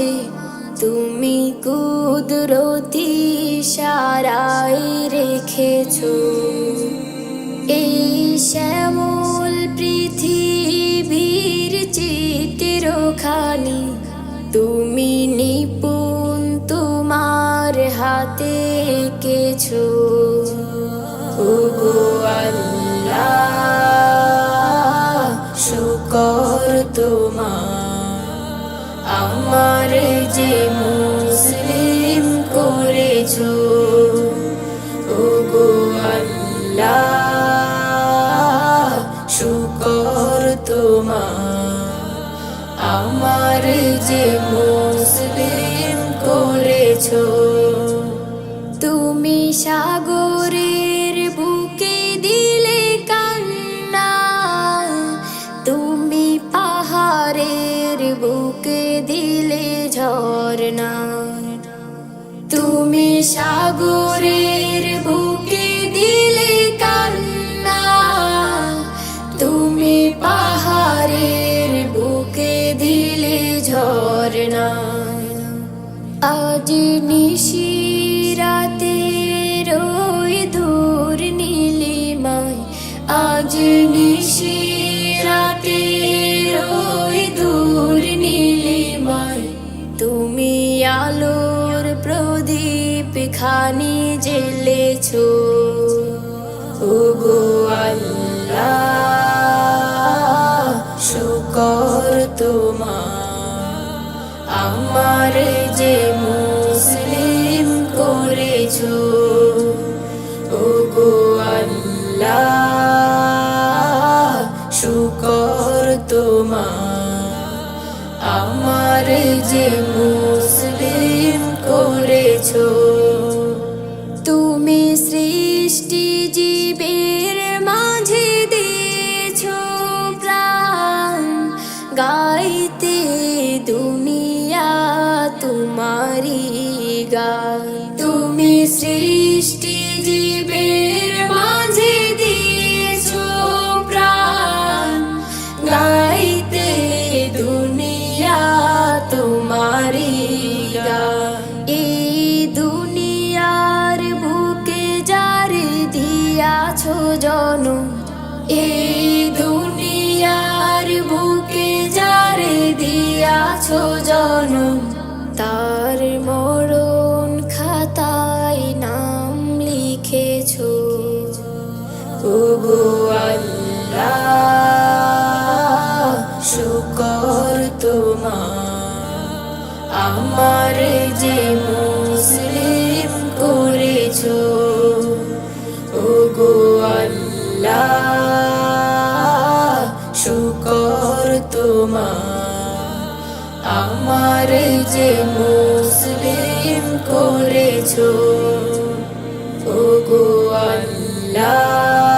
মাঝে তুমি কুদরতি ইশারায় রেখেছো এই শ্যামল পৃথিবীর চিত্রখানি। তুমি নিপুণ তোমার হাতে এঁকেছো। ওগো আল্লাহ, শুকর তোমার, আমার যে মুসলিম করেছো। ওগো আল্লাহ, শুকর তোমার, আমার যে মুসলিম করেছো। তুমি সাগরের বুকে দিলে কান্না, তুমি পাহাড়ের বুকে দিলে ঝরনা। তুমি সাগরের বুকে দিলে কান্না, তুমি পাহাড়ের বুকে দিলে ঝরনা। আজ নিশিরাতে রই দূর নীলিমায়, আজ নিশিরাতে রই দূর নীলিমায়, তুমি আলোর প্রদীপ খানি জ্বেলেছো। ওগো আল্লাহ, শুকর তোমার, আমার যে মুসলিম করেছো। ওগো আল্লাহ, শুকর তোমার, আমার যে মুসলিম করেছো। তুমি সৃষ্টি জীবের মাঝে দিয়েছো প্রাণ, গাইতে দুনিয়া তোমারি গান। তুমি সৃষ্টি জীবের মাঝে দিয়েছো প্রাণ, গাইতে দুনিয়া তোমারি গান। এই দুনিয়ার বুকে যারে দিয়াছো জনম, এই দুনিয়ার বুকে যারে দিয়াছো জনম, তার মরণ খাতায় নাম লিখেছো। ওগো আল্লাহ, শুকর তোমার, আমার যে মুসলিম করেছো। ওগো আল্লাহ, শুকর তোমার, আমার যে মুসলিম করেছো। ওগো আল্লাহ।